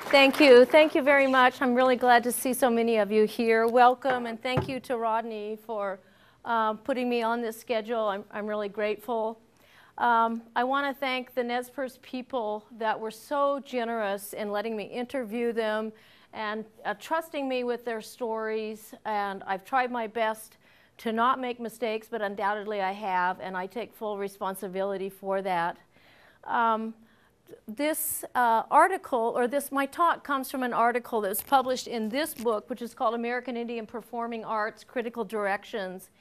Thank you. Thank you very much. I'm really glad to see so many of you here. Welcome, and thank you to Rodney for putting me on this schedule. I'm really grateful. I want to thank the Nez Perce people that were so generous in letting me interview them and trusting me with their stories. And I've tried my best to not make mistakes, but undoubtedly I have, and I take full responsibility for that. This article, or my talk comes from an article that was published in this book, which is called American Indian Performing Arts, Critical Directions.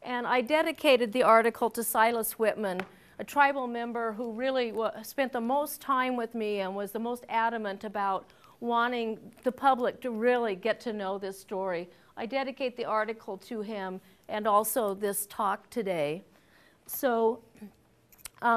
And I dedicated the article to Silas Whitman, a tribal member who really spent the most time with me and was the most adamant about wanting the public to really get to know this story. I dedicate the article to him and also this talk today. So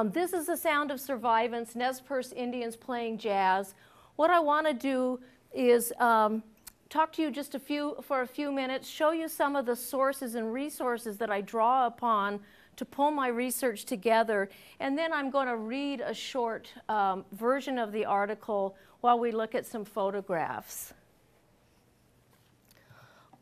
this is the Sound of Survivance, Nez Perce Indians playing jazz. What I want to do is talk to you just for a few minutes, show you some of the sources and resources that I draw upon to pull my research together, and then I'm going to read a short version of the article while we look at some photographs.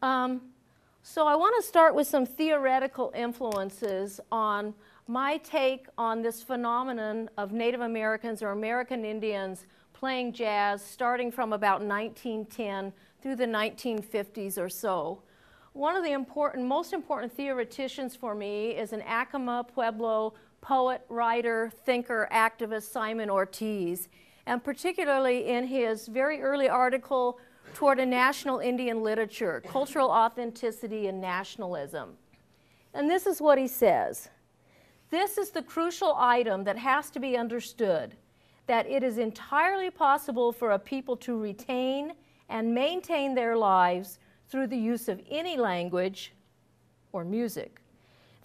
So I want to start with some theoretical influences on my take on this phenomenon of Native Americans or American Indians playing jazz starting from about 1910 through the 1950s or so. One of the most important theoreticians for me is an Acoma Pueblo poet, writer, thinker, activist, Simon Ortiz, and particularly in his very early article, Toward a National Indian Literature, Cultural Authenticity and Nationalism. And this is what he says. This is the crucial item that has to be understood, that it is entirely possible for a people to retain and maintain their lives through the use of any language or music.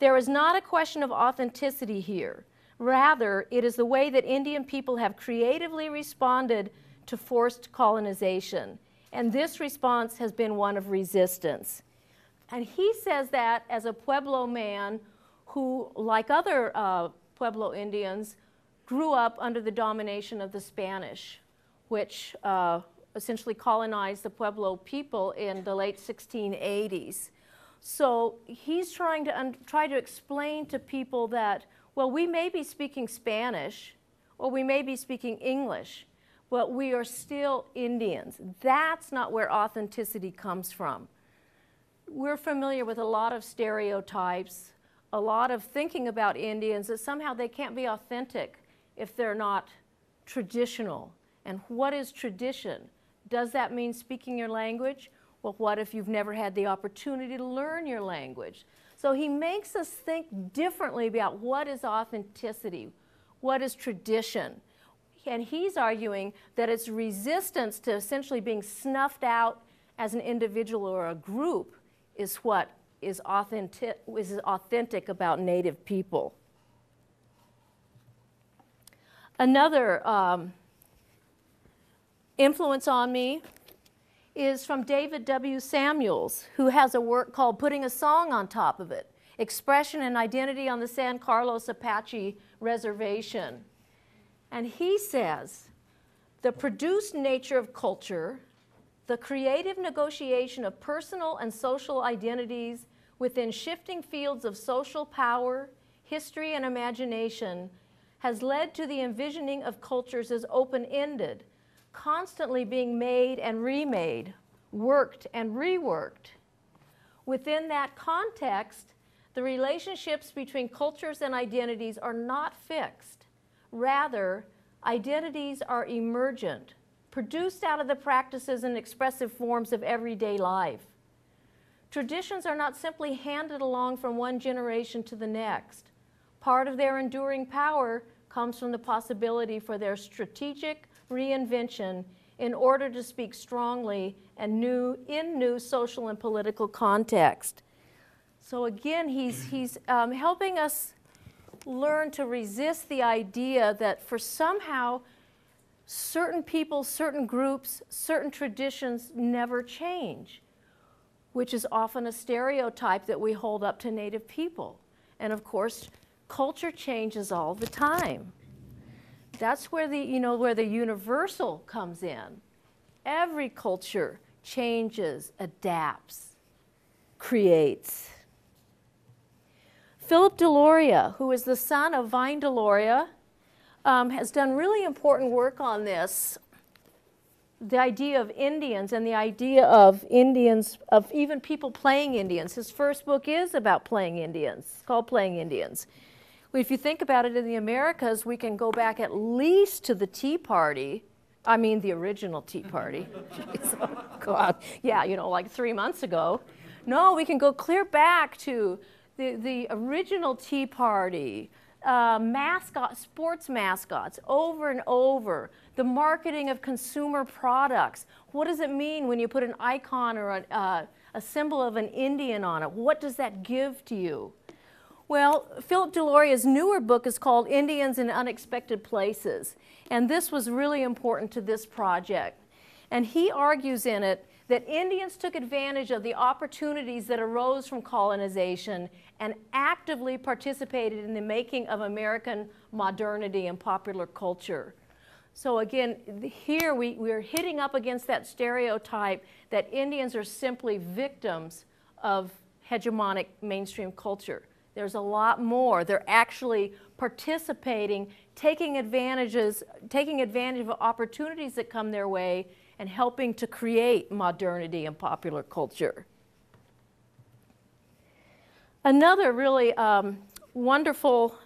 There is not a question of authenticity here. Rather, it is the way that Indian people have creatively responded to forced colonization. And this response has been one of resistance. And he says that as a Pueblo man who, like other Pueblo Indians, grew up under the domination of the Spanish, which essentially colonized the Pueblo people in the late 1680s. So he's trying to explain to people that, well, we may be speaking Spanish or we may be speaking English, but we are still Indians. That's not where authenticity comes from. We're familiar with a lot of stereotypes, a lot of thinking about Indians that somehow they can't be authentic if they're not traditional. And what is tradition? Does that mean speaking your language? Well, what if you've never had the opportunity to learn your language? So he makes us think differently about what is authenticity, what is tradition. And he's arguing that it's resistance to essentially being snuffed out as an individual or a group is what is authentic about Native people. Another influence on me is from David W. Samuels, who has a work called Putting a Song on Top of It, Expression and Identity on the San Carlos Apache Reservation. And he says, the produced nature of culture, the creative negotiation of personal and social identities within shifting fields of social power, history, and imagination has led to the envisioning of cultures as open-ended, constantly being made and remade, worked and reworked. Within that context, the relationships between cultures and identities are not fixed. Rather, identities are emergent, produced out of the practices and expressive forms of everyday life. Traditions are not simply handed along from one generation to the next. Part of their enduring power comes from the possibility for their strategic reinvention in order to speak strongly and in new social and political context. So again, he's helping us learn to resist the idea that for somehow certain people, certain groups, certain traditions never change, which is often a stereotype that we hold up to Native people. And of course, culture changes all the time. That's where where the universal comes in. Every culture changes, adapts, creates. Philip Deloria, who is the son of Vine Deloria, has done really important work on this. The idea of Indians and the idea of Indians, of even people playing Indians. His first book is about playing Indians. It's called Playing Indians. If you think about it, in the Americas, we can go back at least to the Tea Party. I mean, the original Tea Party. Jeez, oh God. Yeah, like 3 months ago. No, we can go clear back to the original Tea Party, sports mascots, over and over. The marketing of consumer products. What does it mean when you put an icon or a symbol of an Indian on it? What does that give to you? Well, Philip Deloria's newer book is called Indians in Unexpected Places, and this was really important to this project. And he argues in it that Indians took advantage of the opportunities that arose from colonization and actively participated in the making of American modernity and popular culture. So again, here we're hitting up against that stereotype that Indians are simply victims of hegemonic mainstream culture. There's a lot more. They're actually participating, taking advantage of opportunities that come their way and helping to create modernity and popular culture. Another really wonderful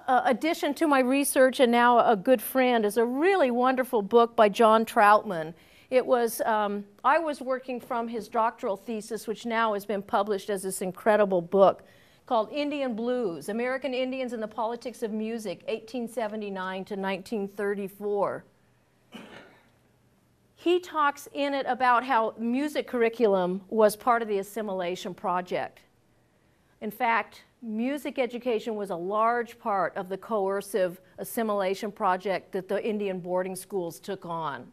addition to my research, and now a good friend, is a really wonderful book by John Trautman. It was, I was working from his doctoral thesis, which now has been published as this incredible book called Indian Blues, American Indians and the Politics of Music, 1879 to 1934. He talks in it about how music curriculum was part of the assimilation project. In fact, music education was a large part of the coercive assimilation project that the Indian boarding schools took on.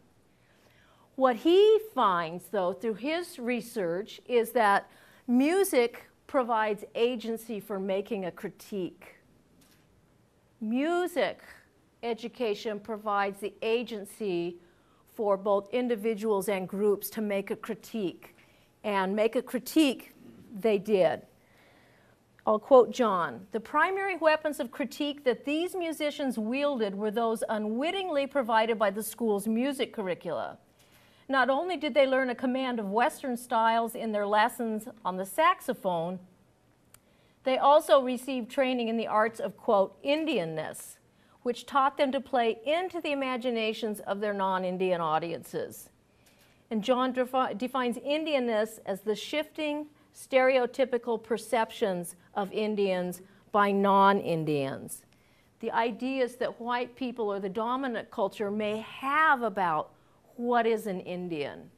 What he finds, though, through his research, is that music provides agency for making a critique. Music education provides the agency for both individuals and groups to make a critique. And make a critique they did. I'll quote John. "The primary weapons of critique that these musicians wielded were those unwittingly provided by the school's music curricula. Not only did they learn a command of Western styles in their lessons on the saxophone, they also received training in the arts of, quote, Indianness, which taught them to play into the imaginations of their non-Indian audiences." And John defines Indianness as the shifting, stereotypical perceptions of Indians by non-Indians. The ideas that white people or the dominant culture may have about what is an Indian.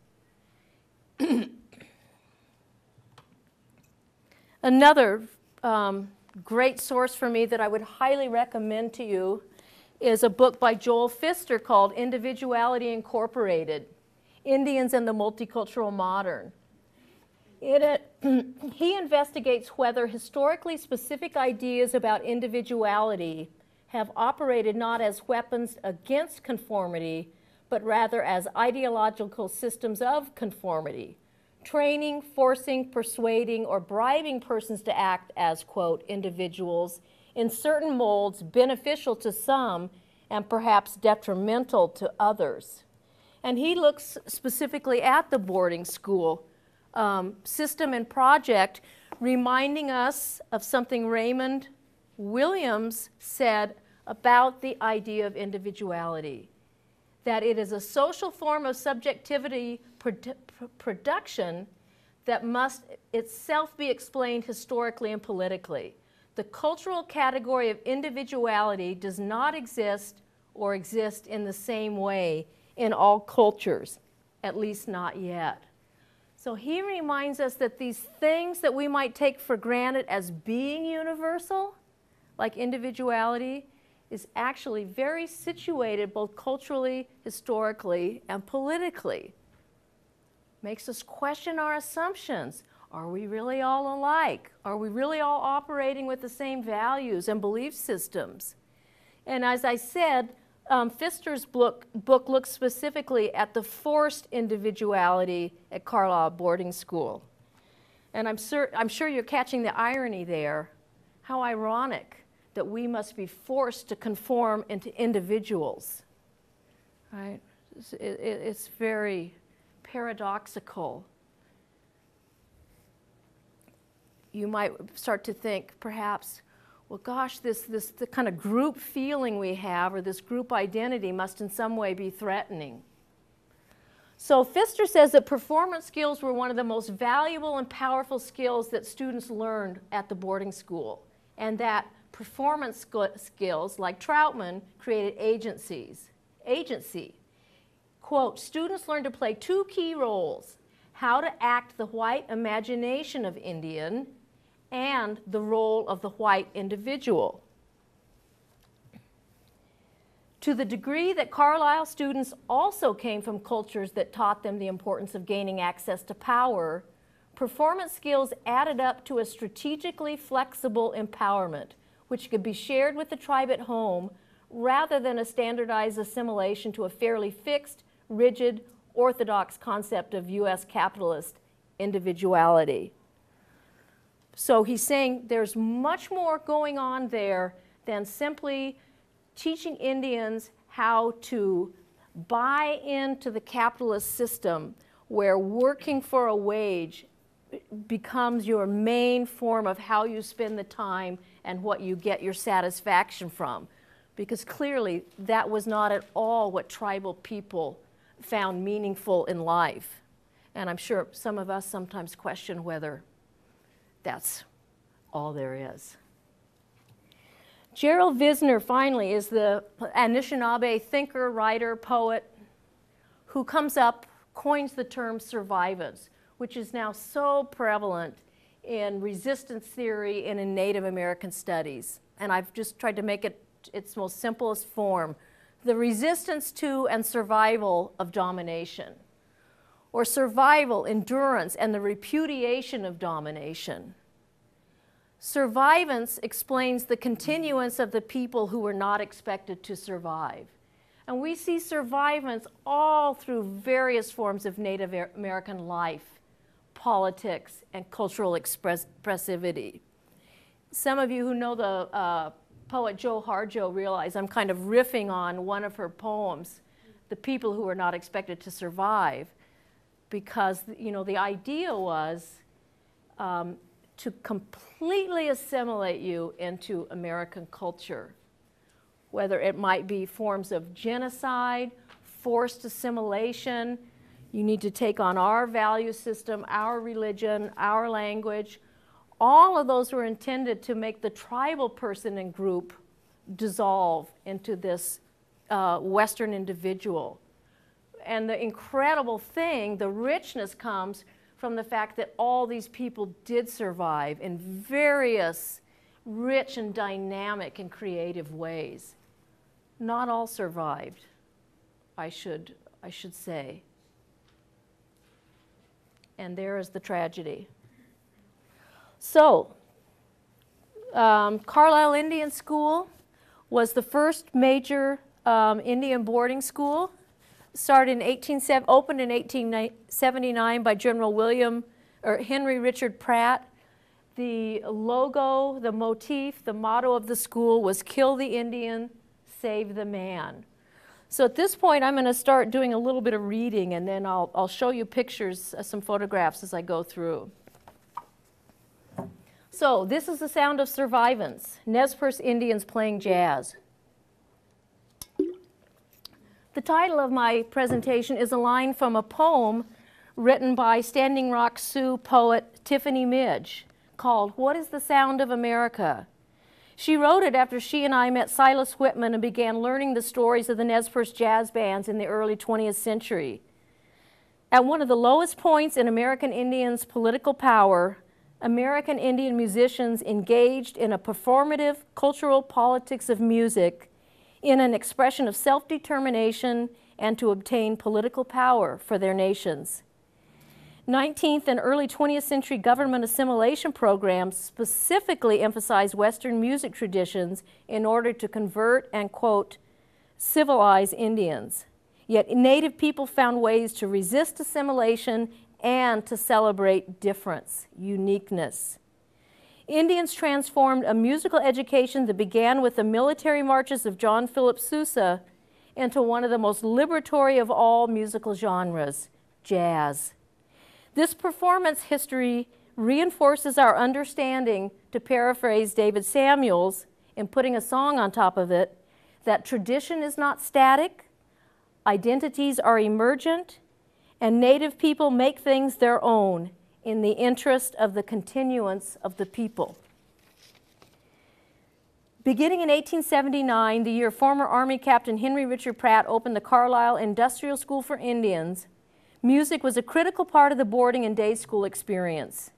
Another great source for me that I would highly recommend to you is a book by Joel Pfister called Individuality Incorporated, Indians and the Multicultural Modern. He investigates whether historically specific ideas about individuality have operated not as weapons against conformity, but rather as ideological systems of conformity, training, forcing, persuading, or bribing persons to act as, quote, individuals in certain molds beneficial to some and perhaps detrimental to others. And he looks specifically at the boarding school system and project, reminding us of something Raymond Williams said about the idea of individuality, that it is a social form of subjectivity production that must itself be explained historically and politically. The cultural category of individuality does not exist or exist in the same way in all cultures, at least not yet. So he reminds us that these things that we might take for granted as being universal, like individuality, is actually very situated both culturally, historically, and politically. Makes us question our assumptions. Are we really all alike? Are we really all operating with the same values and belief systems? And as I said, Pfister's book looks specifically at the forced individuality at Carlisle boarding school. And I'm sure you're catching the irony there. How ironic that we must be forced to conform into individuals, right? It's very paradoxical. You might start to think, perhaps, well, gosh, the kind of group feeling we have, or this group identity, must in some way be threatening. So Pfister says that performance skills were one of the most valuable and powerful skills that students learned at the boarding school, and that performance skills, like Trautman, created agency. Quote, students learned to play two key roles: how to act the white imagination of Indian and the role of the white individual. To the degree that Carlisle students also came from cultures that taught them the importance of gaining access to power, performance skills added up to a strategically flexible empowerment, which could be shared with the tribe at home rather than a standardized assimilation to a fairly fixed, rigid, orthodox concept of U.S. capitalist individuality. So he's saying there's much more going on there than simply teaching Indians how to buy into the capitalist system where working for a wage becomes your main form of how you spend the time and what you get your satisfaction from. Because clearly that was not at all what tribal people found meaningful in life. And I'm sure some of us sometimes question whether that's all there is. Gerald Visitor, finally, is the Anishinaabe thinker, writer, poet who coins the term survivance, which is now so prevalent in resistance theory and in Native American studies. And I've just tried to make it its most simplest form: the resistance to and survival of domination, or survival, endurance, and the repudiation of domination. Survivance explains the continuance of the people who were not expected to survive. And we see survivance all through various forms of Native American life, politics, and cultural expressivity. Some of you who know the poet Jo Harjo realize I'm kind of riffing on one of her poems, The People Who Were Not Expected to Survive, because the idea was to completely assimilate you into American culture, whether it might be forms of genocide, forced assimilation. You need to take on our value system, our religion, our language. All of those were intended to make the tribal person and group dissolve into this Western individual. And the incredible thing, the richness, comes from the fact that all these people did survive in various rich and dynamic and creative ways. Not all survived, I should say. And there is the tragedy. So, Carlisle Indian School was the first major Indian boarding school. Opened in 1879 by General Henry Richard Pratt. The logo, the motif, the motto of the school was "Kill the Indian, save the man." So at this point, I'm going to start doing a little bit of reading, and then I'll show you pictures, some photographs as I go through. So this is the Sound of Survivance, Nez Perce Indians playing jazz. The title of my presentation is a line from a poem written by Standing Rock Sioux poet Tiffany Midge called "What is the Sound of America?" She wrote it after she and I met Silas Whitman and began learning the stories of the Nez Perce jazz bands in the early 20th century. At one of the lowest points in American Indians' political power, American Indian musicians engaged in a performative cultural politics of music in an expression of self-determination and to obtain political power for their nations. 19th and early 20th century government assimilation programs specifically emphasized Western music traditions in order to convert and, quote, civilize Indians. Yet Native people found ways to resist assimilation and to celebrate difference, uniqueness. Indians transformed a musical education that began with the military marches of John Philip Sousa into one of the most liberatory of all musical genres, jazz. This performance history reinforces our understanding, to paraphrase David Samuels in putting a song on top of it, that tradition is not static, identities are emergent, and Native people make things their own in the interest of the continuance of the people. Beginning in 1879, the year former Army Captain Henry Richard Pratt opened the Carlisle Industrial School for Indians, music was a critical part of the boarding and day school experience.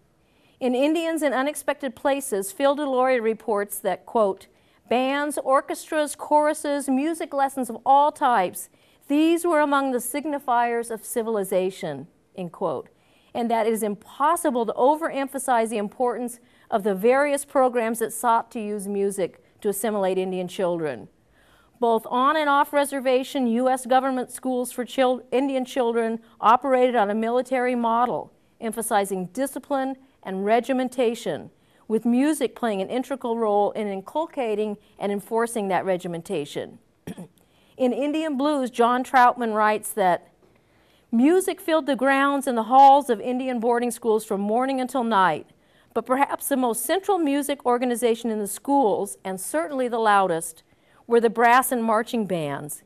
In Indians in Unexpected Places, Phil Deloria reports that, quote, bands, orchestras, choruses, music lessons of all types, these were among the signifiers of civilization, end quote, and that it is impossible to overemphasize the importance of the various programs that sought to use music to assimilate Indian children. Both on and off reservation U.S. government schools for Indian children operated on a military model, emphasizing discipline and regimentation, with music playing an integral role in inculcating and enforcing that regimentation. In Indian Blues, John Trautman writes that music filled the grounds and the halls of Indian boarding schools from morning until night, but perhaps the most central music organization in the schools, and certainly the loudest, were the brass and marching bands.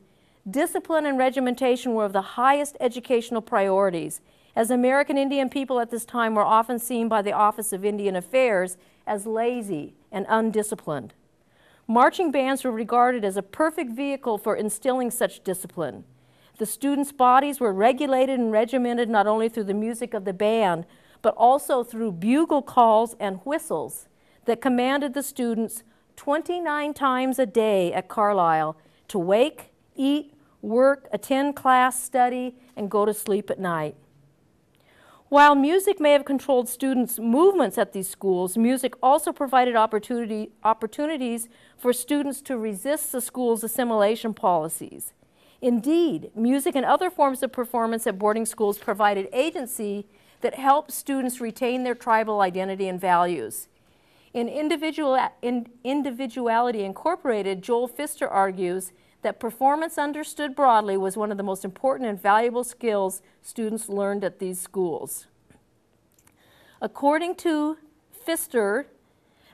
Discipline and regimentation were of the highest educational priorities, as American Indian people at this time were often seen by the Office of Indian Affairs as lazy and undisciplined. Marching bands were regarded as a perfect vehicle for instilling such discipline. The students' bodies were regulated and regimented not only through the music of the band, but also through bugle calls and whistles that commanded the students 29 times a day at Carlisle to wake, eat, work, attend class, study, and go to sleep at night. While music may have controlled students' movements at these schools, music also provided opportunities for students to resist the school's assimilation policies. Indeed, music and other forms of performance at boarding schools provided agency that helped students retain their tribal identity and values. In Individuality Incorporated, Joel Pfister argues that performance understood broadly was one of the most important and valuable skills students learned at these schools. According to Pfister,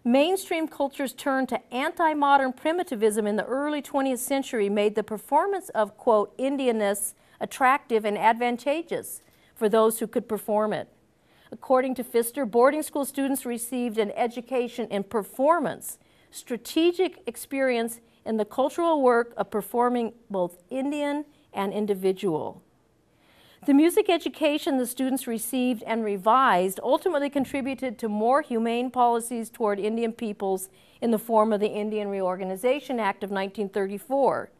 mainstream culture's turn to anti-modern primitivism in the early 20th century made the performance of, quote, Indianness attractive and advantageous for those who could perform it. According to Pfister, boarding school students received an education in performance, strategic experience in the cultural work of performing both Indian and individual. The music education the students received and revised ultimately contributed to more humane policies toward Indian peoples in the form of the Indian Reorganization Act of 1934.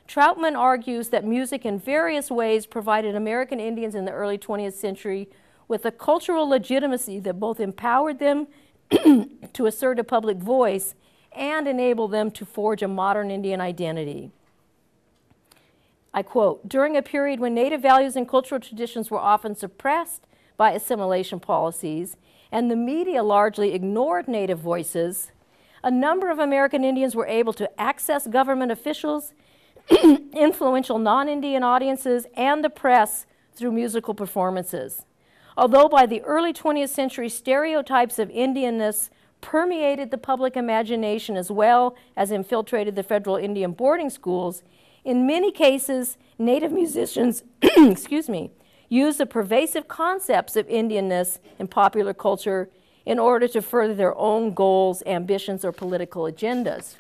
Trautman argues that music in various ways provided American Indians in the early 20th century with a cultural legitimacy that both empowered them to assert a public voice and enabled them to forge a modern Indian identity. I quote, during a period when Native values and cultural traditions were often suppressed by assimilation policies and the media largely ignored Native voices, a number of American Indians were able to access government officials, influential non-Indian audiences, and the press through musical performances. Although by the early 20th century, stereotypes of Indianness permeated the public imagination as well as infiltrated the federal Indian boarding schools, in many cases, Native musicians, excuse me, used the pervasive concepts of Indianness in popular culture in order to further their own goals, ambitions, or political agendas.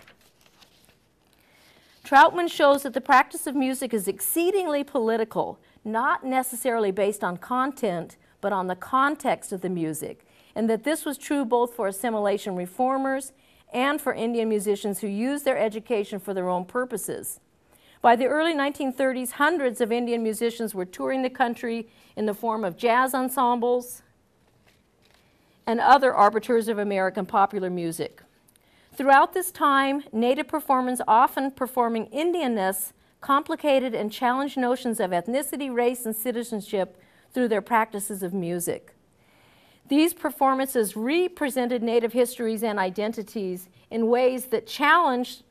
Trautman shows that the practice of music is exceedingly political, not necessarily based on content, but on the context of the music, and that this was true both for assimilation reformers and for Indian musicians who used their education for their own purposes. By the early 1930s, hundreds of Indian musicians were touring the country in the form of jazz ensembles and other arbiters of American popular music. Throughout this time, Native performers, often performing Indianness, complicated and challenged notions of ethnicity, race, and citizenship through their practices of music. These performances represented Native histories and identities in ways that challenged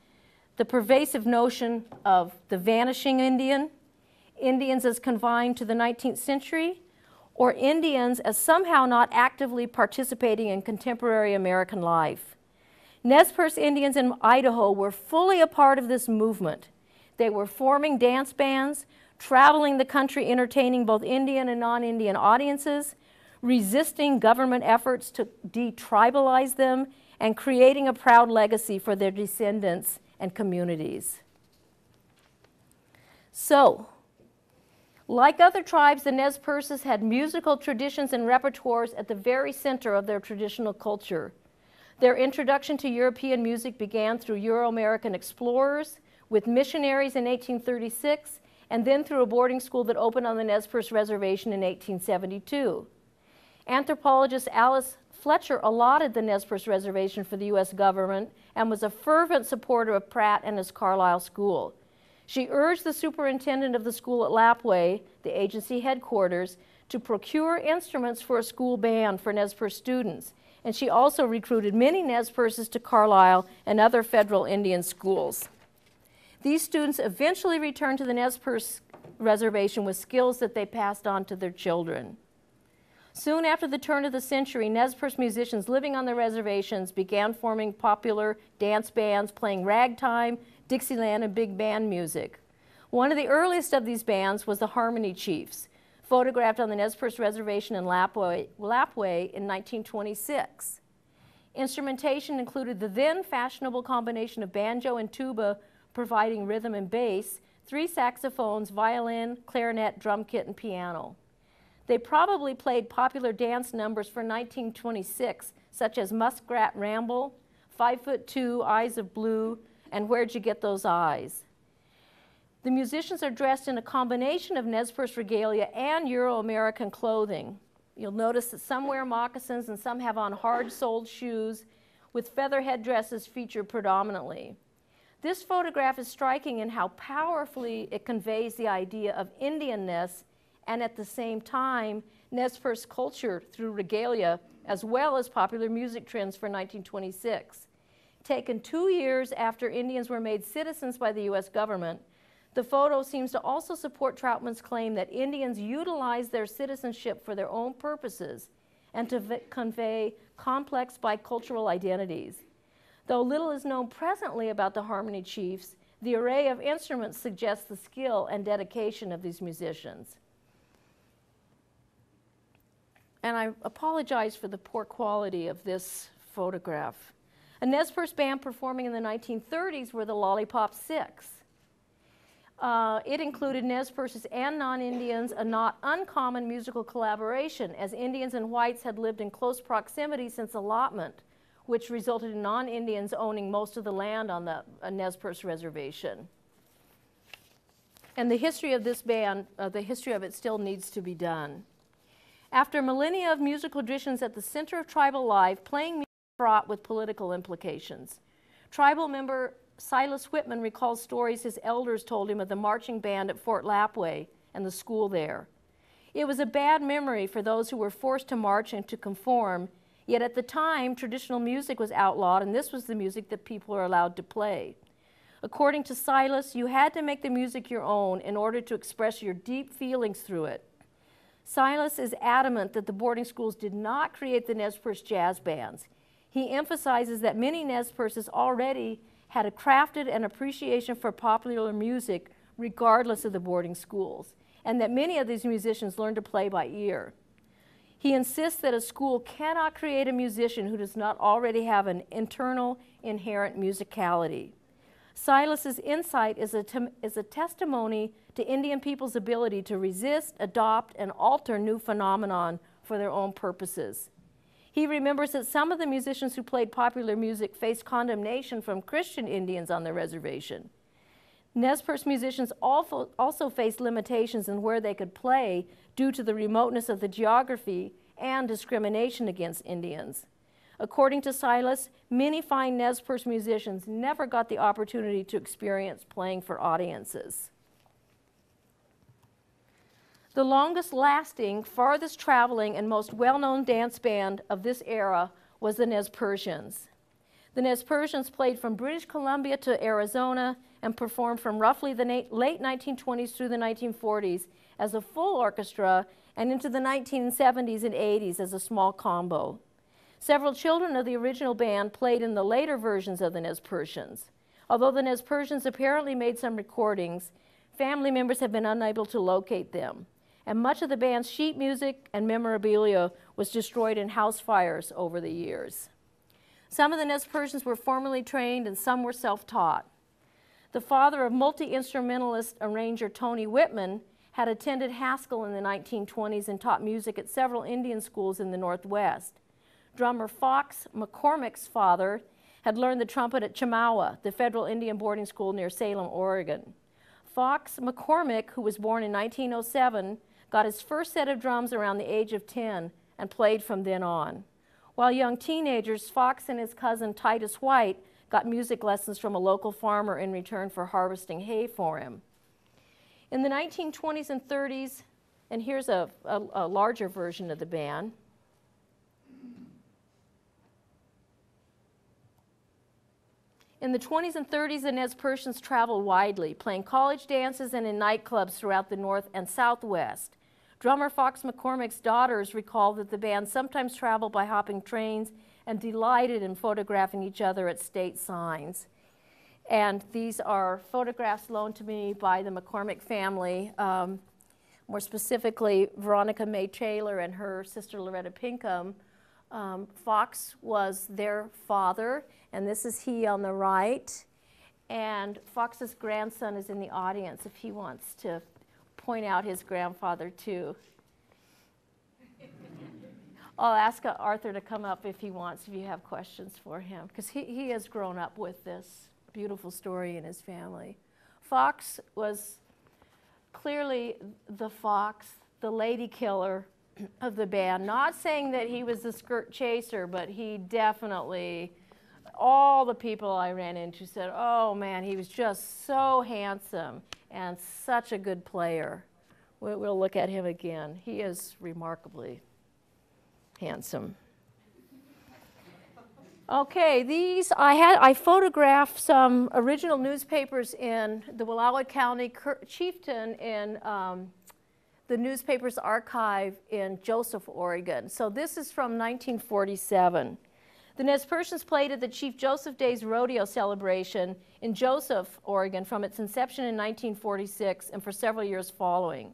the pervasive notion of the vanishing Indian, Indians as confined to the 19th century, or Indians as somehow not actively participating in contemporary American life. Nez Perce Indians in Idaho were fully a part of this movement. They were forming dance bands, traveling the country entertaining both Indian and non-Indian audiences, resisting government efforts to detribalize them, and creating a proud legacy for their descendants and communities. So, like other tribes, the Nez Perces had musical traditions and repertoires at the very center of their traditional culture. Their introduction to European music began through Euro-American explorers, with missionaries in 1836, and then through a boarding school that opened on the Nez Perce Reservation in 1872. Anthropologist Alice Fletcher allotted the Nez Perce Reservation for the U.S. government and was a fervent supporter of Pratt and his Carlisle School. She urged the superintendent of the school at Lapwai, the agency headquarters, to procure instruments for a school band for Nez Perce students, and she also recruited many Nez Perces to Carlisle and other federal Indian schools. These students eventually returned to the Nez Perce Reservation with skills that they passed on to their children. Soon after the turn of the century, Nez Perce musicians living on the reservations began forming popular dance bands, playing ragtime, Dixieland, and big band music. One of the earliest of these bands was the Harmony Chiefs, photographed on the Nez Perce Reservation in Lapwai in 1926. Instrumentation included the then fashionable combination of banjo and tuba providing rhythm and bass, 3 saxophones, violin, clarinet, drum kit, and piano. They probably played popular dance numbers for 1926, such as Muskrat Ramble, 5'2", Eyes of Blue, and Where'd You Get Those Eyes? The musicians are dressed in a combination of Nez Perce regalia and Euro-American clothing. You'll notice that some wear moccasins and some have on hard-soled shoes, with feather headdresses featured predominantly. This photograph is striking in how powerfully it conveys the idea of Indianness and at the same time Nez Perce culture through regalia as well as popular music trends for 1926. Taken 2 years after Indians were made citizens by the U.S. government, the photo seems to also support Trautman's claim that Indians utilized their citizenship for their own purposes and to convey complex bicultural identities. Though little is known presently about the Harmony Chiefs, the array of instruments suggests the skill and dedication of these musicians. And I apologize for the poor quality of this photograph. A Nez Perce band performing in the 1930s were the Lollipop Six. It included Nez Perces and non-Indians, a not uncommon musical collaboration, as Indians and whites had lived in close proximity since allotment, which resulted in non-Indians owning most of the land on the Nez Perce reservation. And the history of this band, the history of it still needs to be done. After millennia of musical traditions at the center of tribal life, playing music is fraught with political implications. Tribal member Silas Whitman recalls stories his elders told him of the marching band at Fort Lapwai and the school there. It was a bad memory for those who were forced to march and to conform, yet at the time, traditional music was outlawed, and this was the music that people were allowed to play. According to Silas, you had to make the music your own in order to express your deep feelings through it. Silas is adamant that the boarding schools did not create the Nez Perce jazz bands. He emphasizes that many Nez Perces already had a crafted an appreciation for popular music regardless of the boarding schools, and that many of these musicians learned to play by ear. He insists that a school cannot create a musician who does not already have an internal, inherent musicality. Silas's insight is a testimony to Indian people's ability to resist, adopt, and alter new phenomenon for their own purposes. He remembers that some of the musicians who played popular music faced condemnation from Christian Indians on the reservation. Nez Perce musicians also faced limitations in where they could play due to the remoteness of the geography and discrimination against Indians. According to Silas, many fine Nez Perce musicians never got the opportunity to experience playing for audiences. The longest lasting, farthest traveling, and most well-known dance band of this era was the Nez Perceans. The Nez Perceans played from British Columbia to Arizona and performed from roughly the late 1920s through the 1940s as a full orchestra and into the 1970s and 80s as a small combo. Several children of the original band played in the later versions of the Nez Perceans. Although the Nez Perceans apparently made some recordings, family members have been unable to locate them. And much of the band's sheet music and memorabilia was destroyed in house fires over the years. Some of the Nez Perceans were formally trained and some were self-taught. The father of multi-instrumentalist arranger Tony Whitman had attended Haskell in the 1920s and taught music at several Indian schools in the Northwest. Drummer Fox McCormick's father had learned the trumpet at Chemawa, the federal Indian boarding school near Salem, Oregon. Fox McCormick, who was born in 1907, got his first set of drums around the age of 10 and played from then on. While young teenagers, Fox and his cousin Titus White got music lessons from a local farmer in return for harvesting hay for him. In the 1920s and 30s, and here's a larger version of the band. In the 20s and 30s, the Nez Perceans traveled widely, playing college dances and in nightclubs throughout the North and Southwest. Drummer Fox McCormick's daughters recall that the band sometimes traveled by hopping trains and delighted in photographing each other at state signs. And these are photographs loaned to me by the McCormick family, more specifically Veronica Mae Taylor and her sister Loretta Pinkham. Fox was their father, and this is he on the right. And Fox's grandson is in the audience if he wants to point out his grandfather too. I'll ask Arthur to come up if he wants, if you have questions for him, because he has grown up with this beautiful story in his family. Fox was clearly the fox, the lady killer of the band. Not saying that he was the skirt chaser, but he definitely, all the people I ran into said, oh man, he was just so handsome and such a good player. We'll look at him again. He is remarkably handsome. Okay, I photographed some original newspapers in the Wallowa County Chieftain in the newspaper's archive in Joseph, Oregon. So this is from 1947. The Nez Perceans played at the Chief Joseph Days Rodeo celebration in Joseph, Oregon from its inception in 1946 and for several years following.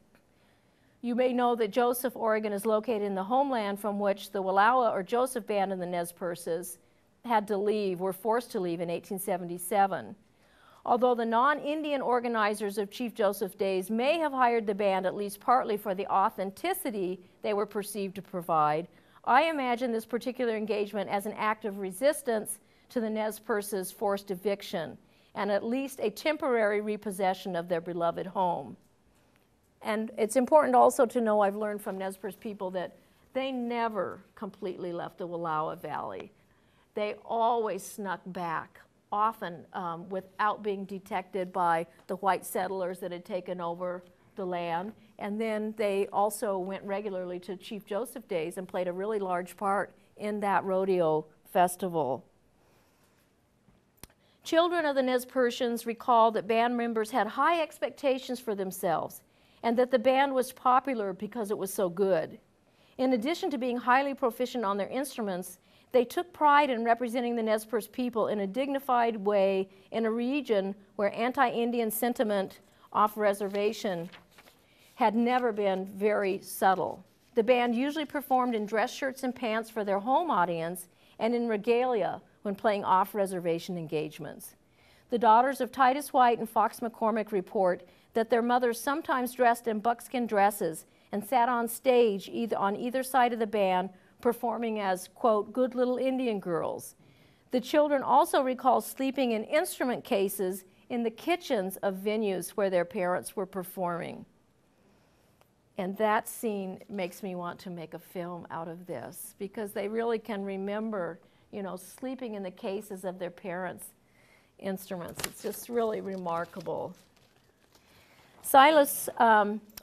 You may know that Joseph, Oregon is located in the homeland from which the Wallowa or Joseph band and the Nez Perces were forced to leave in 1877. Although the non-Indian organizers of Chief Joseph Days may have hired the band at least partly for the authenticity they were perceived to provide, I imagine this particular engagement as an act of resistance to the Nez Perces' forced eviction and at least a temporary repossession of their beloved home. And it's important also to know, I've learned from Nez Perce people, that they never completely left the Wallowa Valley. They always snuck back, often without being detected by the white settlers that had taken over the land. And then they also went regularly to Chief Joseph Days and played a really large part in that rodeo festival. Children of the Nez Perceans recall that band members had high expectations for themselves and that the band was popular because it was so good. In addition to being highly proficient on their instruments, they took pride in representing the Nez Perce people in a dignified way in a region where anti-Indian sentiment off reservation had never been very subtle. The band usually performed in dress shirts and pants for their home audience and in regalia when playing off-reservation engagements. The daughters of Titus White and Fox McCormick report that their mothers sometimes dressed in buckskin dresses and sat on stage on either side of the band performing as, quote, good little Indian girls. The children also recall sleeping in instrument cases in the kitchens of venues where their parents were performing. And that scene makes me want to make a film out of this, because they really can remember, you know, sleeping in the cases of their parents' instruments. It's just really remarkable. Silas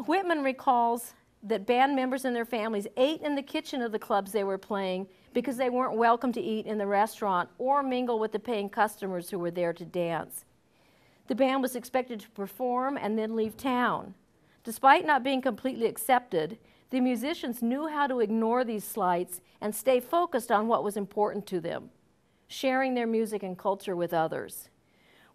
Whitman recalls that band members and their families ate in the kitchen of the clubs they were playing because they weren't welcome to eat in the restaurant or mingle with the paying customers who were there to dance. The band was expected to perform and then leave town. Despite not being completely accepted, the musicians knew how to ignore these slights and stay focused on what was important to them, sharing their music and culture with others.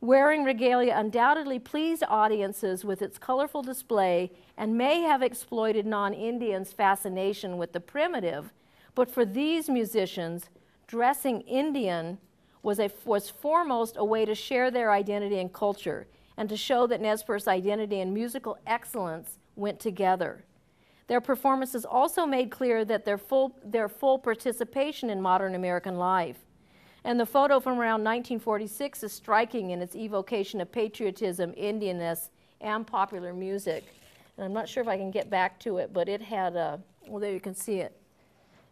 Wearing regalia undoubtedly pleased audiences with its colorful display and may have exploited non-Indians' fascination with the primitive, but for these musicians, dressing Indian was foremost a way to share their identity and culture and to show that Nez Perce identity and musical excellence went together. Their performances also made clear that their full participation in modern American life. And the photo from around 1946 is striking in its evocation of patriotism, Indianness, and popular music. And I'm not sure if I can get back to it, but it had well, there you can see it.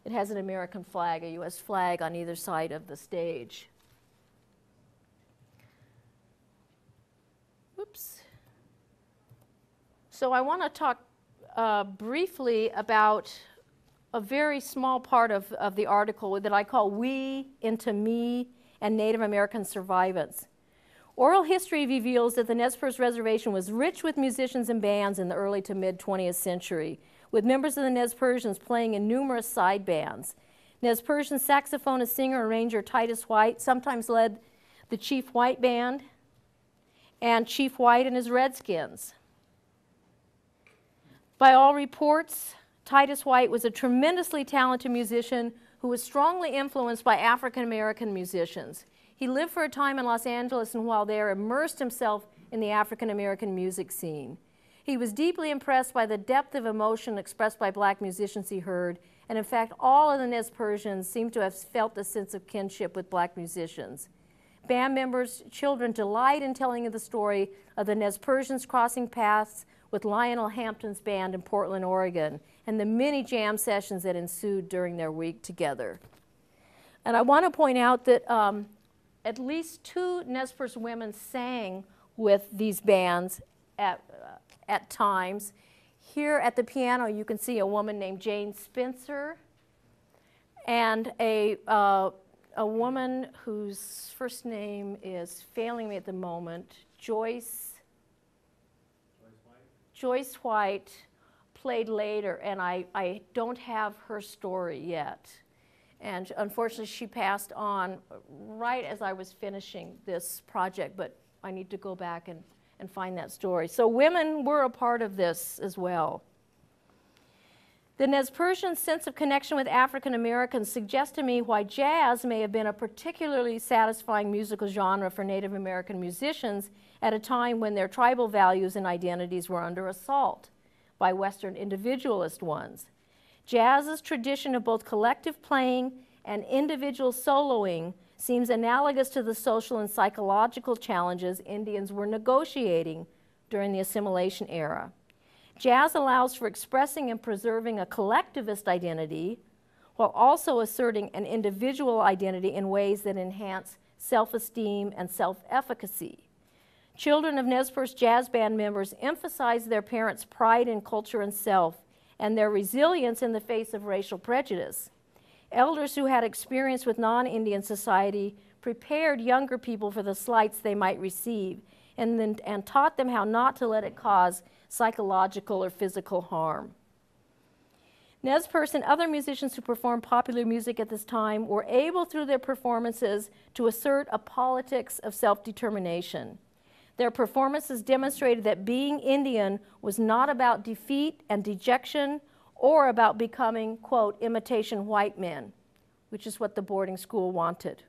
It has an American flag, a U.S. flag on either side of the stage. Whoops. So I want to talk briefly about a very small part of the article that I call We into Me and Native American Survivance. Oral history reveals that the Nez Perce Reservation was rich with musicians and bands in the early to mid 20th century, with members of the Nez Perceans playing in numerous side bands. Nez Percean saxophonist, singer, arranger Titus White sometimes led the Chief White Band and Chief White and his Redskins. By all reports, Titus White was a tremendously talented musician who was strongly influenced by African American musicians. He lived for a time in Los Angeles and while there immersed himself in the African American music scene. He was deeply impressed by the depth of emotion expressed by black musicians he heard, and in fact all of the Nez Perceans seemed to have felt a sense of kinship with black musicians. Band members, children delight in telling the story of the Nez Perceans crossing paths with Lionel Hampton's band in Portland, Oregon, and the many jam sessions that ensued during their week together. And I want to point out that at least 2 Nez Perce women sang with these bands at times. Here at the piano you can see a woman named Jane Spencer and a woman whose first name is failing me at the moment, Joyce White, played later, and I don't have her story yet. And unfortunately, she passed on right as I was finishing this project, but I need to go back and find that story. So women were a part of this as well. The Nez Percean sense of connection with African Americans suggests to me why jazz may have been a particularly satisfying musical genre for Native American musicians at a time when their tribal values and identities were under assault by Western individualist ones. Jazz's tradition of both collective playing and individual soloing seems analogous to the social and psychological challenges Indians were negotiating during the assimilation era. Jazz allows for expressing and preserving a collectivist identity while also asserting an individual identity in ways that enhance self-esteem and self-efficacy. Children of Nez Perce jazz band members emphasize their parents' pride in culture and self and their resilience in the face of racial prejudice. Elders who had experience with non-Indian society prepared younger people for the slights they might receive and taught them how not to let it cause psychological or physical harm. Nez Perce and other musicians who performed popular music at this time were able through their performances to assert a politics of self-determination. Their performances demonstrated that being Indian was not about defeat and dejection or about becoming, quote, imitation white men, which is what the boarding school wanted.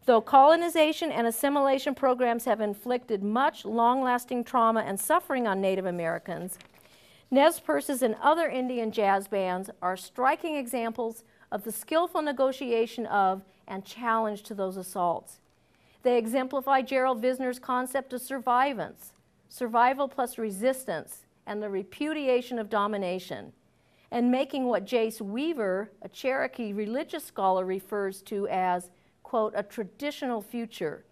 Though colonization and assimilation programs have inflicted much long-lasting trauma and suffering on Native Americans, Nez Perce's and other Indian jazz bands are striking examples of the skillful negotiation of and challenge to those assaults. They exemplify Gerald Visitor's concept of survivance, survival plus resistance, and the repudiation of domination, and making what Jace Weaver, a Cherokee religious scholar, refers to as, quote, a traditional future,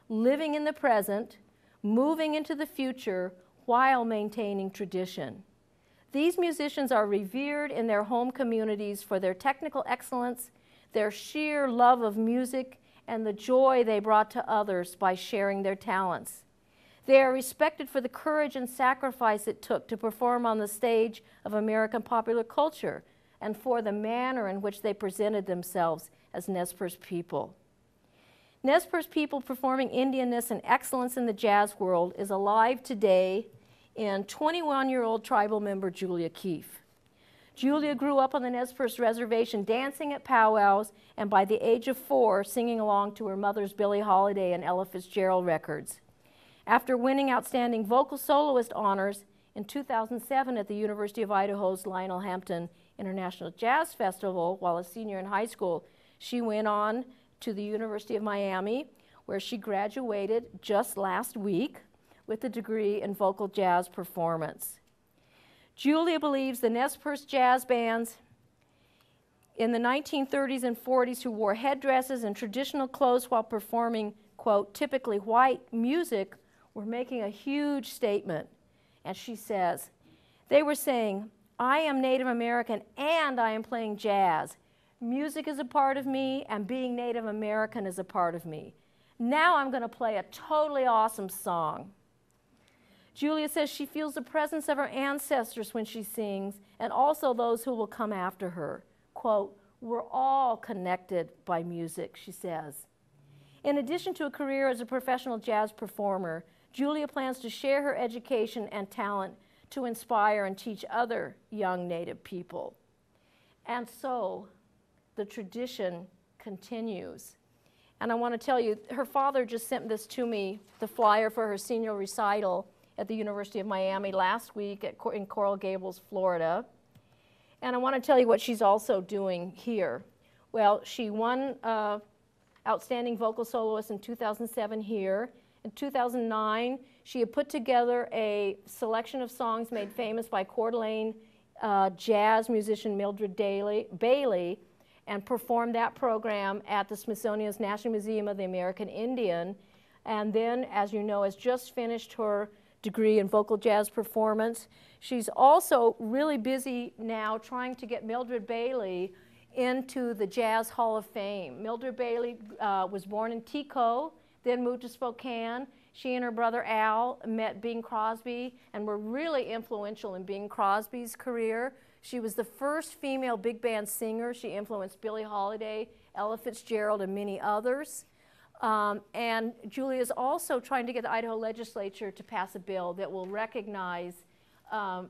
living in the present, moving into the future while maintaining tradition. These musicians are revered in their home communities for their technical excellence, their sheer love of music, and the joy they brought to others by sharing their talents. They are respected for the courage and sacrifice it took to perform on the stage of American popular culture and for the manner in which they presented themselves as Nez Perce people. Nez Perce people performing Indianness and excellence in the jazz world is alive today in 21-year-old tribal member Julia Keefe. Julia grew up on the Nez Perce reservation dancing at powwows and by the age of 4 singing along to her mother's Billie Holiday and Ella Fitzgerald records. After winning Outstanding Vocal Soloist honors in 2007 at the University of Idaho's Lionel Hampton International Jazz Festival while a senior in high school, she went on to the University of Miami, where she graduated just last week with a degree in vocal jazz performance. Julia believes the Nez Perce jazz bands in the 1930s and 40s who wore headdresses and traditional clothes while performing, quote, typically white music were making a huge statement. And she says, they were saying, I am Native American and I am playing jazz. Music is a part of me and being Native American is a part of me. Now I'm going to play a totally awesome song. Julia says she feels the presence of her ancestors when she sings and also those who will come after her. Quote, we're all connected by music, she says. In addition to a career as a professional jazz performer, Julia plans to share her education and talent to inspire and teach other young Native people. And so the tradition continues. And I want to tell you, her father just sent this to me, the flyer for her senior recital at the University of Miami last week in Coral Gables, Florida. And I want to tell you what she's also doing here. Well, she won Outstanding Vocal Soloist in 2007 here. In 2009, she had put together a selection of songs made famous by Coeur d'Alene jazz musician Mildred Bailey and performed that program at the Smithsonian's National Museum of the American Indian. And then, as you know, has just finished her degree in vocal jazz performance. She's also really busy now trying to get Mildred Bailey into the Jazz Hall of Fame. Mildred Bailey was born in Tico, then moved to Spokane. She and her brother Al met Bing Crosby and were really influential in Bing Crosby's career. She was the first female big band singer. She influenced Billie Holiday, Ella Fitzgerald, and many others. And Julia is also trying to get the Idaho legislature to pass a bill that will recognize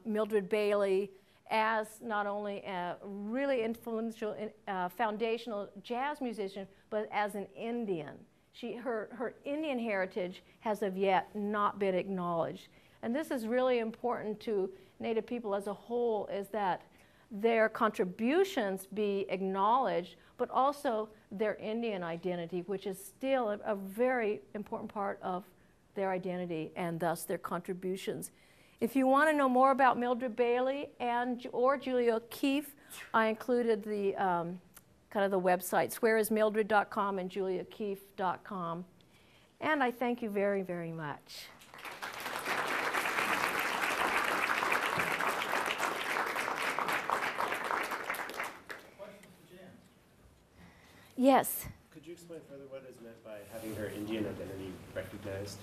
Mildred Bailey as not only a really influential, foundational jazz musician, but as an Indian. Her Indian heritage has of yet not been acknowledged. And this is really important to Native people as a whole, is that their contributions be acknowledged, but also their Indian identity, which is still a very important part of their identity and thus their contributions. If you want to know more about Mildred Bailey or Julia Keefe, I included the kind of the websites, whereismildred.com and juliakeefe.com. And I thank you very, very much. Yes. Could you explain further what is meant by having her Indian identity recognized?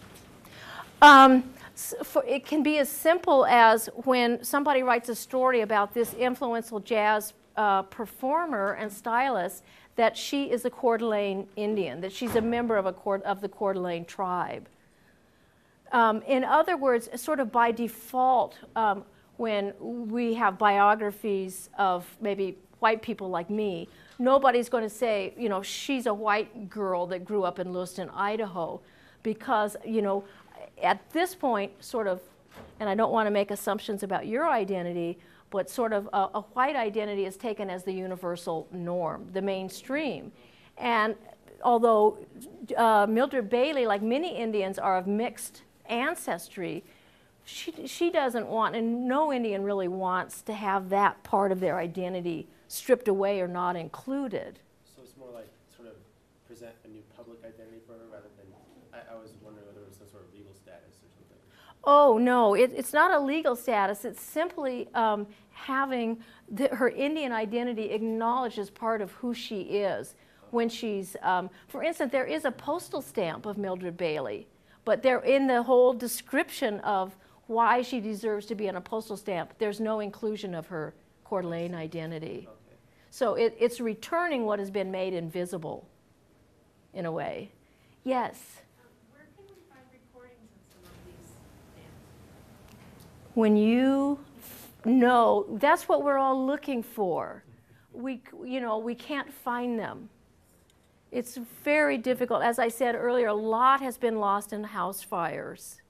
It can be as simple as when somebody writes a story about this influential jazz performer and stylist, that she is a Coeur d'Alene Indian, that she's a member of the Coeur d'Alene tribe. In other words, sort of by default, when we have biographies of maybe white people like me, nobody's going to say, you know, she's a white girl that grew up in Lewiston, Idaho, because, you know, at this point, sort of, and I don't want to make assumptions about your identity, but sort of a white identity is taken as the universal norm, the mainstream. And although Mildred Bailey, like many Indians, are of mixed ancestry, she doesn't want, and no Indian really wants to have that part of their identity stripped away or not included. So it's more like sort of present a new public identity for her rather than, I was wondering whether it was some sort of legal status or something. Oh, no, it's not a legal status. It's simply having her Indian identity acknowledged as part of who she is. When she's, for instance, there is a postal stamp of Mildred Bailey, but they're in the whole description of why she deserves to be on a postal stamp. There's no inclusion of her Coeur d'Alene identity. Okay. So it's returning what has been made invisible, in a way. Yes? Where can we find recordings of some of these dances? When you know, that's what we're all looking for. We can't find them. It's very difficult. As I said earlier, a lot has been lost in house fires.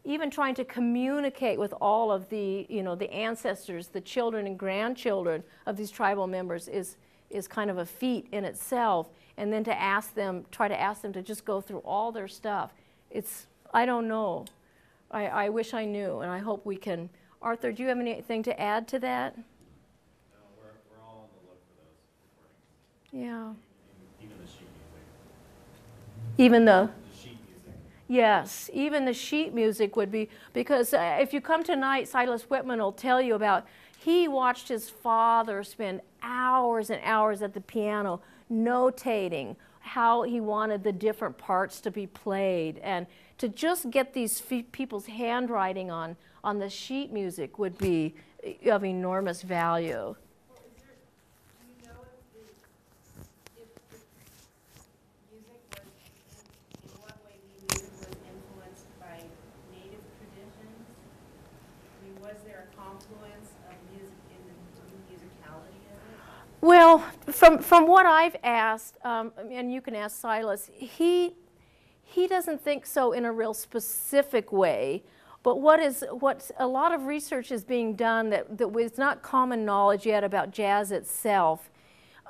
Even trying to communicate with all of the, the ancestors, the children and grandchildren of these tribal members is kind of a feat in itself. And then to try to ask them to just go through all their stuff. I don't know. I wish I knew, and I hope we can. Arthur, do you have anything to add to that? No, we're all on the look for those recordings. Yeah. Even the sheet music. Even the sheet music. Yes, even the sheet music would be, because if you come tonight, Silas Whitman will tell you about, he watched his father spend hours and hours at the piano notating how he wanted the different parts to be played, and to just get these people's handwriting on the sheet music would be of enormous value. Well, do you know if the music was, in what way the music was influenced by native traditions? I mean, was there a confluence of music in the musicality of it? Well, from what I've asked, and you can ask Silas, he doesn't think so in a real specific way. But what a lot of research is being done that is not common knowledge yet about jazz itself,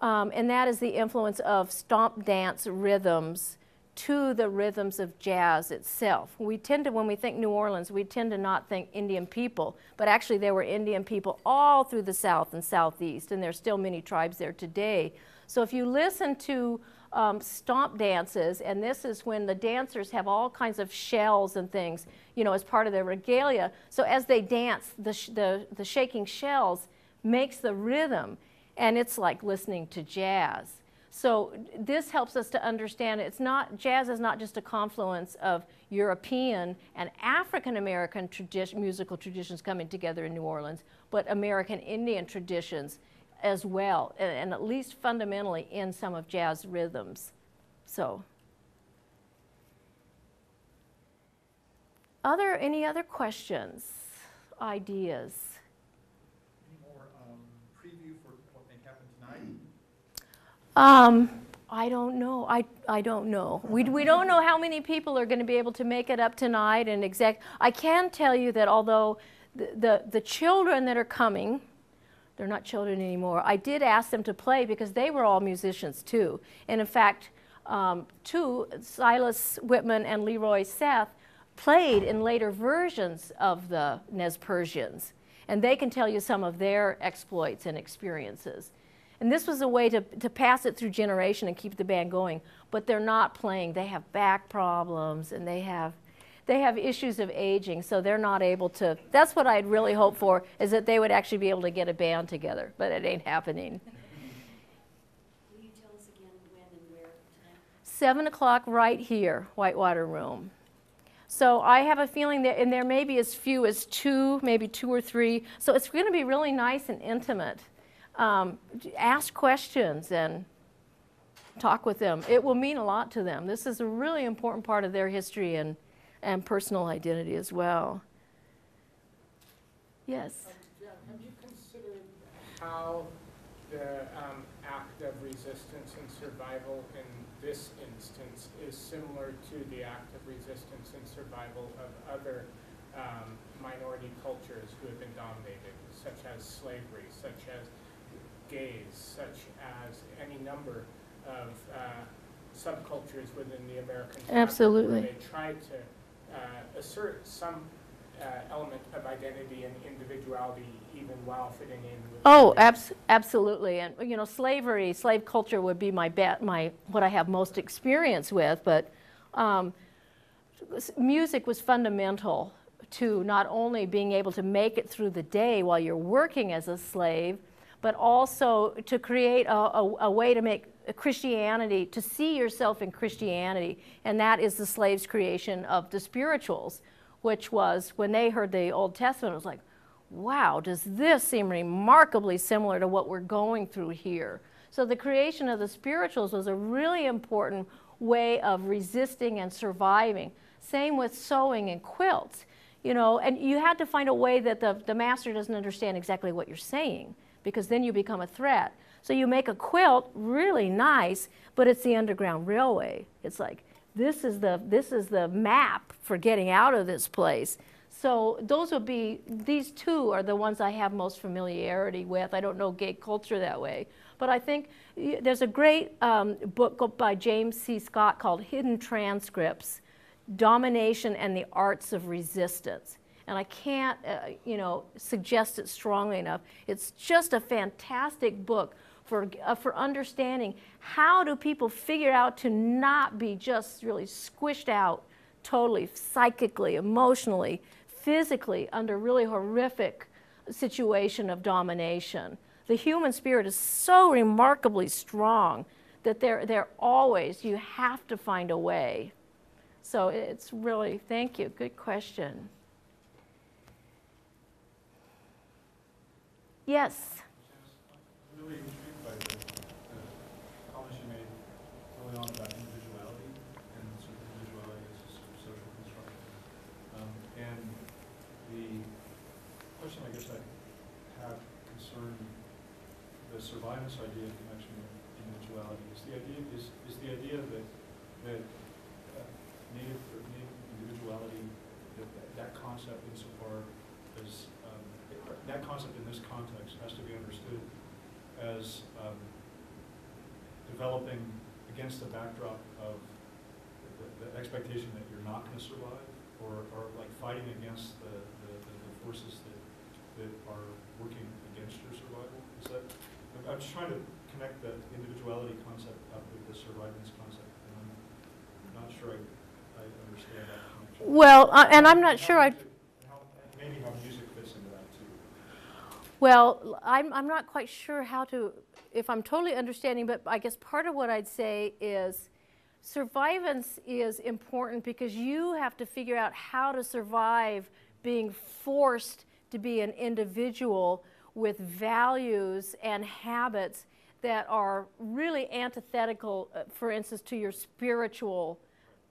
and that is the influence of stomp dance rhythms to the rhythms of jazz itself. We tend to, when we think New Orleans, we tend to not think Indian people, but actually there were Indian people all through the South and Southeast, and there's still many tribes there today. So if you listen to stomp dances, and this is when the dancers have all kinds of shells and things, as part of their regalia. So as they dance, the shaking shells makes the rhythm, and it's like listening to jazz. So this helps us to understand jazz is not just a confluence of European and African American musical traditions coming together in New Orleans, but American Indian traditions as well, and at least fundamentally in some of jazz rhythms. So, any other questions, ideas? Any more preview for what may happen tonight? I don't know. I don't know. We don't know how many people are going to be able to make it up tonight, and I can tell you that although the children that are coming, they're not children anymore. I did ask them to play because they were all musicians too. And in fact, Silas Whitman and Leroy Seth played in later versions of the Nez Persians. And they can tell you some of their exploits and experiences. And this was a way to pass it through generation and keep the band going. But they're not playing. They have back problems, and they have issues of aging, so they're not able to. That's what I'd really hope for, is that they would actually be able to get a band together, but it ain't happening. Will you tell us again when and where tonight? 7 o'clock right here, Whitewater Room. So I have a feeling that, and there may be as few as 2, maybe 2 or 3. So it's going to be really nice and intimate. Ask questions and talk with them. It will mean a lot to them. This is a really important part of their history and personal identity as well. Yes? Have you considered how the act of resistance and survival in this instance is similar to the act of resistance and survival of other minority cultures who have been dominated, such as slavery, such as, gaze, such as any number of subcultures within the American fabric, Absolutely. where they try to assert some element of identity and individuality even while fitting in with Oh, absolutely. And you know, slave culture would be what I have most experience with. But music was fundamental to not only being able to make it through the day while you're working as a slave, but also to create a way to make Christianity, to see yourself in Christianity. And that is the slaves' creation of the spirituals, which was, when they heard the Old Testament, it was like, wow, does this seem remarkably similar to what we're going through here? So the creation of the spirituals was a really important way of resisting and surviving. Same with sewing and quilts. You know, and you had to find a way that the master doesn't understand exactly what you're saying, because then you become a threat. So you make a quilt really nice, but it's the Underground Railway. It's like, this is the map for getting out of this place. So those would be, these two are the ones I have most familiarity with. I don't know gay culture that way. But I think there's a great book by James C. Scott called Hidden Transcripts, Domination and the Arts of Resistance. And I can't, you know, suggest it strongly enough. It's just a fantastic book for understanding how do people figure out to not be just really squished out totally, psychically, emotionally, physically, under really horrific situation of domination. The human spirit is so remarkably strong that they're always, you have to find a way. So it's really, thank you, good question. Yes? I'm really intrigued by the comments you made early on about individuality and sort of individuality as a sort of social construction. And the question I guess I have concerned the survivance idea in connection with individuality is the idea that native individuality, that concept insofar as that concept in this context has to be understood as developing against the backdrop of the expectation that you're not going to survive, or like fighting against the forces that are working against your survival. Is that, I'm just trying to connect the individuality concept up with the survivance concept, and I'm not sure I understand that connection. Well, and I'm not sure Maybe how music fits into that too. Well, I'm not quite sure if I'm totally understanding, but I guess part of what I'd say is survivance is important because you have to figure out how to survive being forced to be an individual with values and habits that are really antithetical, for instance, to your spiritual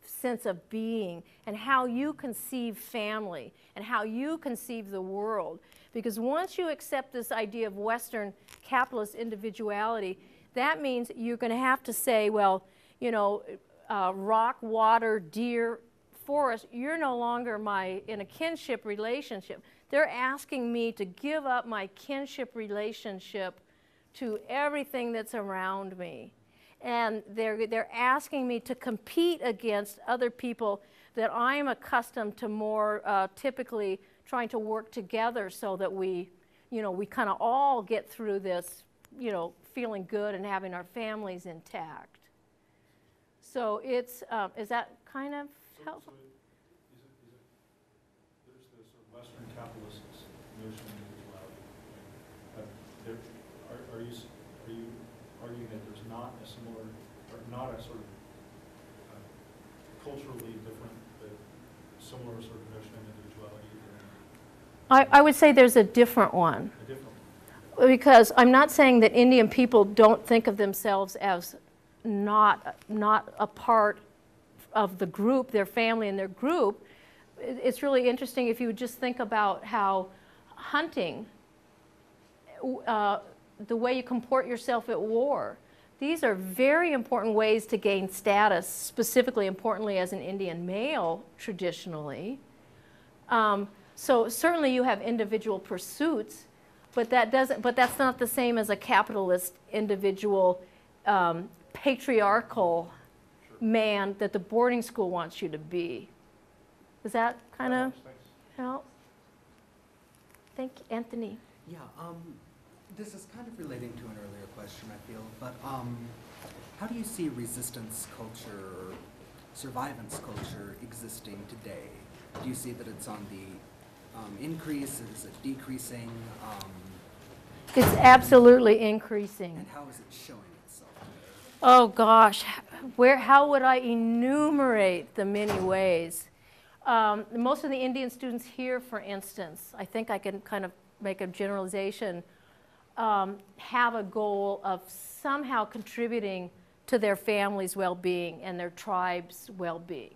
sense of being and how you conceive family and how you conceive the world. Because once you accept this idea of Western capitalist individuality, that means you're going to have to say, well, you know, rock, water, deer, forest, you're no longer in a kinship relationship. They're asking me to give up my kinship relationship to everything that's around me. And they're asking me to compete against other people that I'm accustomed to more typically trying to work together so that we kind of all get through this, you know, feeling good and having our families intact. So it's, is that kind of helpful? There's the sort of Western capitalist notion of individuality. Right? Are you arguing that there's not a similar, or not a sort of culturally different, but similar sort of notion of individuality? I would say there's a different one. A different one. Because I'm not saying that Indian people don't think of themselves as not a part of the group, their family and their group. It's really interesting if you would just think about how hunting, the way you comport yourself at war, these are very important ways to gain status, specifically importantly as an Indian male traditionally. So certainly you have individual pursuits, but that's not the same as a capitalist individual patriarchal man that the boarding school wants you to be. Does that kind of help? Thank you, Anthony. Yeah, this is kind of relating to an earlier question, I feel, but how do you see resistance culture or survivance culture existing today? Do you see that it's on the increase? Is it decreasing? It's absolutely increasing. And how is it showing itself today? Oh gosh, how would I enumerate the many ways? Most of the Indian students here, for instance, I think I can kind of make a generalization, have a goal of somehow contributing to their family's well-being and their tribe's well-being.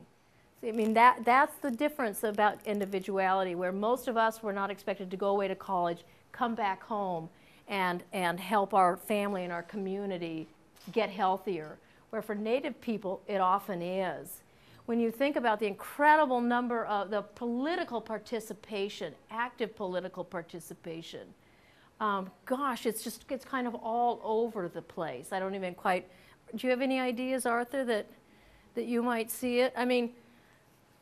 I mean, that's the difference about individuality, where most of us were not expected to go away to college, come back home, and help our family and our community get healthier, where for Native people it often is. When you think about the incredible number of the political participation, active political participation, gosh, it's kind of all over the place. I don't even quite, do you have any ideas, Arthur, that you might see it? I mean,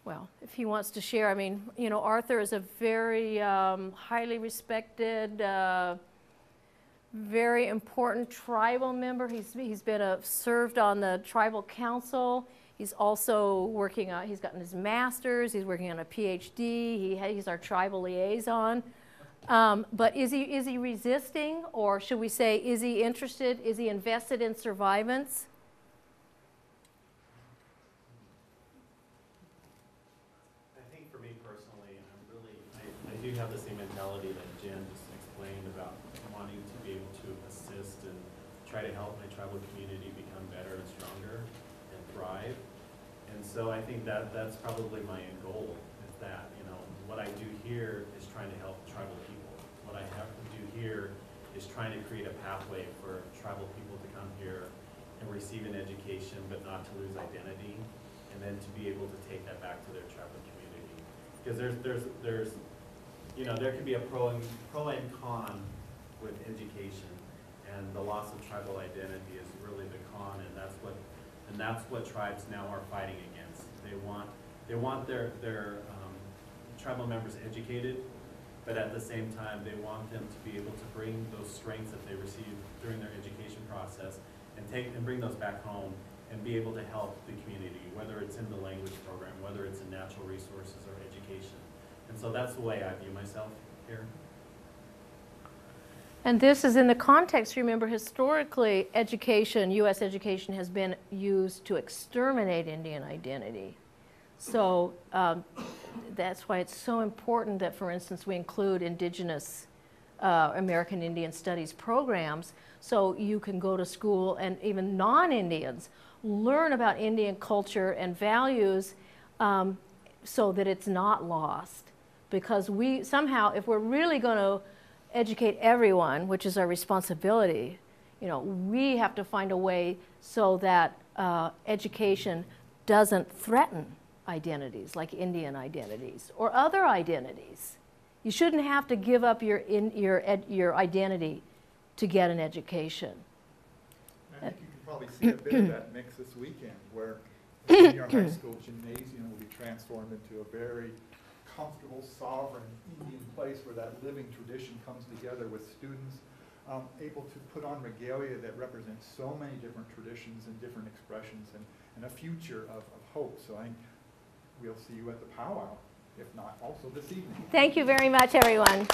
well, if he wants to share, I mean, you know, Arthur is a very highly respected, very important tribal member. He's been served on the tribal council. He's also working on, he's gotten his master's, he's working on a PhD, he's our tribal liaison. But is he resisting, or should we say, is he interested, is he invested in survivance? I think for me personally, I do have the same mentality that Jen just explained about wanting to be able to assist and try to help my tribal community become better and stronger and thrive. And so I think that's probably my end goal, is that, you know, what I do here is trying to help tribal people. What I have to do here is trying to create a pathway for tribal people to come here and receive an education, but not to lose identity, and then to be able to take that back to their tribal community. Because there's you know, there can be a pro and con with education, and the loss of tribal identity is really the con, and that's what tribes now are fighting against. They want their tribal members educated, but at the same time they want them to be able to bring those strengths that they receive during their education process and bring those back home and be able to help the community, whether it's in the language program, whether it's in natural resources or education. And so that's the way I view myself here. And this is in the context, remember, historically, education, U.S. education, has been used to exterminate Indian identity. So that's why it's so important that, for instance, we include indigenous American Indian Studies programs, so you can go to school and even non-Indians learn about Indian culture and values so that it's not lost. Because we somehow, if we're really going to educate everyone, which is our responsibility, you know, we have to find a way so that education doesn't threaten identities like Indian identities or other identities. You shouldn't have to give up your identity to get an education. I think you can probably see a bit of that mix this weekend, where the senior high school gymnasium will be transformed into a very comfortable, sovereign Indian place where that living tradition comes together with students able to put on regalia that represents so many different traditions and different expressions and a future of hope. So I think we'll see you at the powwow, if not also this evening. Thank you very much, everyone.